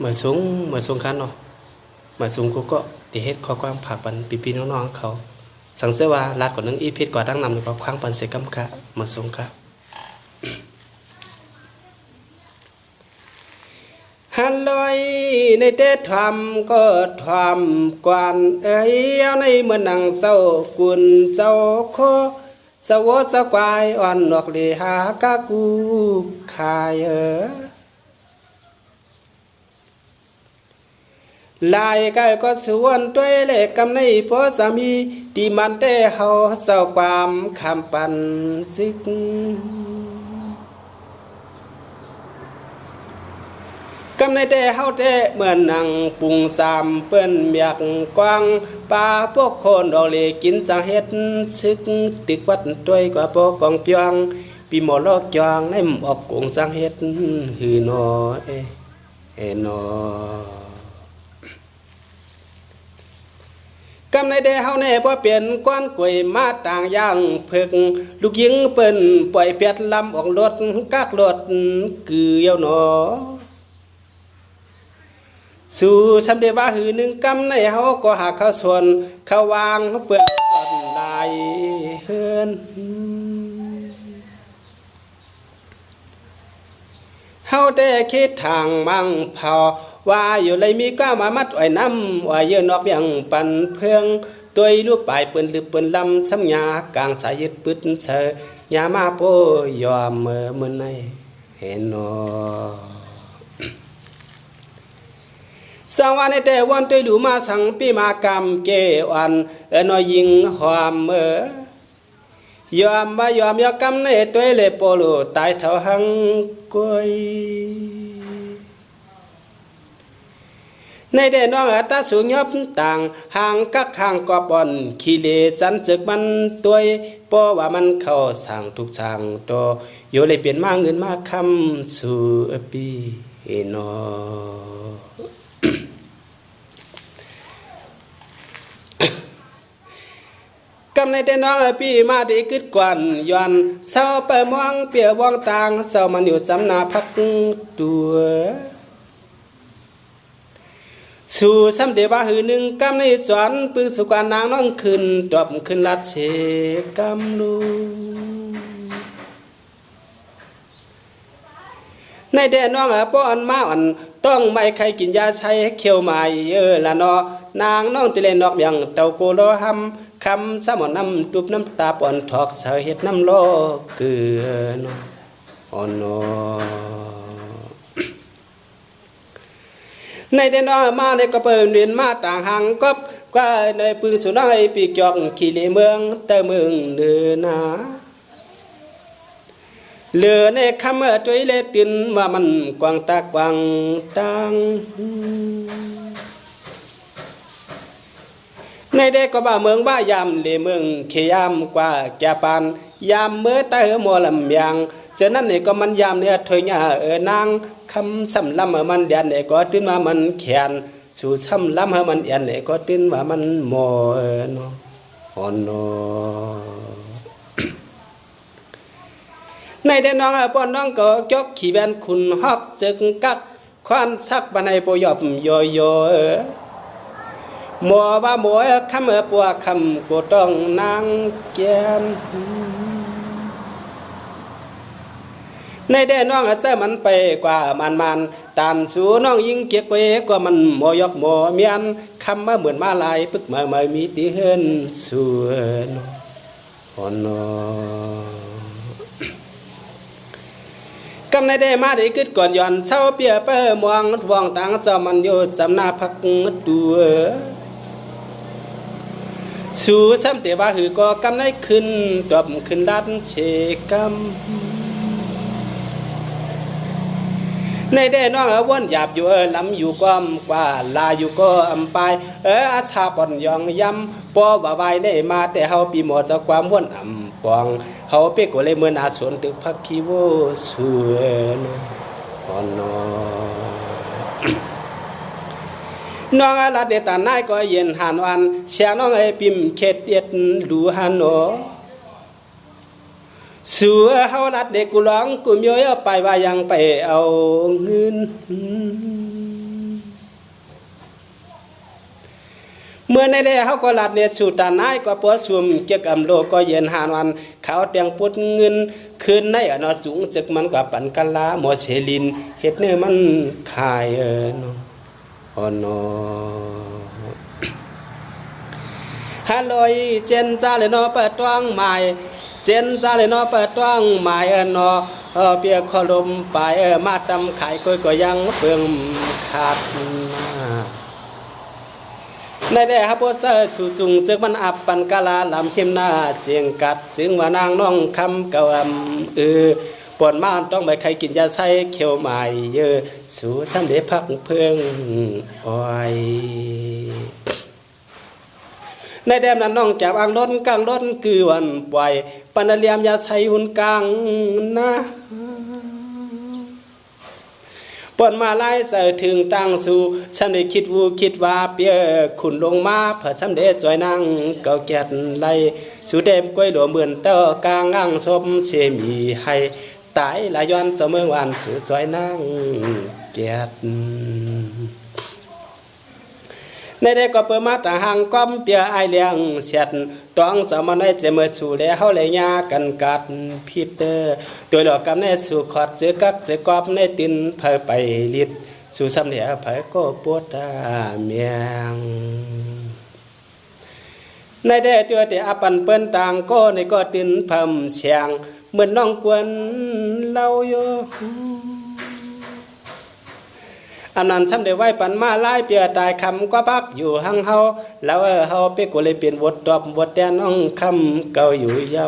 เหมือนสูงคันเนาะเหมือนสูงก็ติเฮ็ดข้อความผากปันพี่ๆน้องๆเขาสังเสว่าลาดกว่านึงอีเพชรกว่าดังนำก็คว้างปันเสกำกะเหมือนสูงค่ะฮันลอยในเตะทำก็ทำกวนเอาในเมื่อนังเศร้ากุนเจ้าโคสวดสกวายอ่อนนอกเลหากะกูขายลายก็สวนด้วยเล็กกำในพอจะมีที่มันได้เฮาเศร้าความคำปันซึกกำในแต่เฮาแต่เหมือนนังปุงสามเปิ้นเมียกกว้างปลาพวกคนดอกเลกินจังเฮ็ดซึกตึกวัดด้วยกว่าพวกกองเปียงปีหมอลอกจองให้ออกกงจังเฮ็ดหือนอเอนอกำในเดเฮาแน่พอเปลี่ยนก้อนกล้วยมาต่างย่างเพิกลูกยิงเปิ้นปล่อยเปียดลำออกรถกักรถกือเยาหนอสู่สำเดว่าหือหนึ่งกำในเฮาก็หาเข้าส่วนเข้าวางเปิ้นก่อนลายเฮือนเฮาได้คิดทางมั่งพอว่าอยู่เลยมีก้ามามัดไว้น้ำว่าเยอะนอกยังปันเพื่องตัวลูกปลายเปิ้นลือเปิ้นลำซ้ำยากลางสายยึดปึดเสยามาโปยอมเมื่อมื้อในเห็นนอสังวันในแต่วันตัวดูมาสังปีมากรรมเกวันนอยิงหอมเมื่อยอมมายอมยกำในตัวเลโปโลตายเท่าหังกวยในเดน้องอัตสูงยบต่างห่างกักห่างกอบอนขี้เลสันจึกมันตัวเพราะว่ามันเข้าสั่งทุกสั่งตัวอยู่เลยเปลี่ยนมาเงินมาคำสู่ปีเนอกำในแต่น้องพี่มาได้กึดกวนย้อนเศร้าไปมองเปียว่องต่างเศร้ามันอยู่จำนาพักตัวสู่ซ้ำเดว่าหือหนึ่งกำในจวนปืนสุกานางน้องขึ้นตบขึ้นลัดเชกำลูในแดนน้องป้อนมาอ่อนต้องไม่ใครกินยาใช้เขียวใหม่ละนอนางน้องติเลนอกอย่างเต่าโกโลหำคำสมอน้ำตุบน้ำตาปอนถอกเสาเห็ดน้ำโลเกลือนอ่อนในเดนอมาในกระเปิลเรียนมาต่างหังก็ว่าในปืนสุนัยปีกจอกขี่เลเมืองแต่เมืองเดือนาเหลือในคำตัวเลตินว่ามันกวางตากวางตังในเด็กก็บ่าเมืองบ้ายามเลเมืองเขยามกว่าแกปานยามเมื่อตาหมัวลำยางเจานั้นเนี่ยก็มันยามเนี่ยถอยหน้านางคำซ้ำลำมันเดียนเนี่ยก็ตื่นมามันแขนสู่ซ้ำลำมันเอียนเนี่ยก็ตื่นว่ามันโมนอ่อนในเด็กน้องป้อนน้องก็จกขี่แวนคุณฮอกจึงกักควันซักบันในปยอบโยมัวว่ามัวคำปัวคำก็ต้องนางเกียนในแดนน้องอาจจะมันไปกว่ามันตามสู่น้องยิงเกียกไปกว่ามันมอยกมอเมียนคำมาเหมือนมาลายปึกมาไม่มีดีเฮินสู่อ่อนกำในได้มาได้กึดก่อนย้อนเศร้าเปียเป้มองวองต่างเจ้ามันอยู่สำนาพักตัวสู่ซ้ำเตว่าหือก็กำในขึ้นตบขึ้นดันเชกำในได้น้องวนหยาบอยู่ลำอยู่ก้อมกว่าลาอยู่ก็อำไปอาชาปอนยองยำปอว่าไว้ได้มาแต่เฮาปีหมอจะความวนอำปองเฮาเปกเลยเมื่อนาสวนตึกพักคีโวสวนอ่อนน้องอาเดตานายก็เย็นหานวันเชียน้องไอปิมเข็ดเด็ดดูหันโนสู่เฮาลัดเด็กกูร้องกูย้อยไปว่ายังไปเอาเงิน เมื่อในได้เฮาก็หลัดเนี่ยสู่ตานายก็ปวดชุมเกี่ยวกับโลกก็เย็นหานวันเขาเตียงปุดเงินคืนในอนอจุงจึกมันกว่าปันกันลาหมอเชลินเฮ็ดเนื้อมันขายเนาะอ๋อเนาะฮัลโหลเจนจ้าเลยเนาะเปิดตวงใหม่เจนจ้าเลยเนาะเปิดตวงใหม่เนาะเปียขอลมไปมาตำขายก้อยก็ยังเพิ่งขาดในแด่ฮับเจอชูจุงจึกมันอับปันกาลาลำเข้มหน้าเจียงกัดจึงว่านางน้องคำเก่าปวดมาต้องไปใครกินยาใช้เขียวใหม่เยอะสู่สันเดพักเพิ่งอ้อยในแดมนั้นน้องจับอ่างล้นกลางล้นคือวันปล่อยปันเลียมยาใช้หุ่นกลางนะปนมาไล่ใส่ถึงตั้งสู่ฉันได้คิดวูคิดว่าเปียขุนลงมาเผื่อสำเร็จจอยนั่งเก่าแก่ไล่สู่เดมก้อยหลวเหมือนเต้ากลางอ่างสมเชมีให้ตายลายย้อนเสมอวันสู่จอยนั่งแก่ในได้ก็เปิดมาต่างหางก้อมเปียไอเลี้ยงเฉียดต้องจะมาได้จะเมื่อสู่แล้วเขาเลยยากันกัดพิษตัวหลอกกับในสู่ขอดเจอกักเจอกอบในตินเผยไปลิดสู่ซ้ำเหลี่ยเผยก็ปวดเมียงในได้ตัวแต่อปันเปิ้นต่างก็ในก็ตินพำเชียงเหมือนน้องกวนเล่าโยอันนั้นซ้ำได้ไว้ปันมาไล่เปียตายคำก็พักอยู่หังเฮาแล้วเฮาไปกูเลยเปลี่ยนวดตอบวดแดนน้องคำเก่าอยู่เยา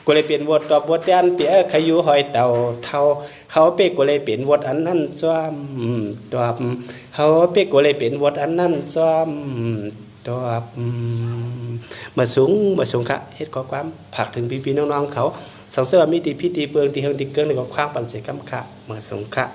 กูเลยเปลี่ยนวดตอบวดแดนเปียขยูหอยเต่าเท่าเฮาไปกูเลยเปลี่ยนวดอันนั้นซ้อมตอบเฮาไปกูเลยเปลี่ยนวดอันนั้นซ้อมตอบมาสูงค่ะเฮ็ดข้อความผักถึงพี่ๆน้องๆเขาสังเสริมมีดีพิธีเปิงที่เฮงที่เกิงในข้อความปันเสกำค่ะมาสูงค่ะ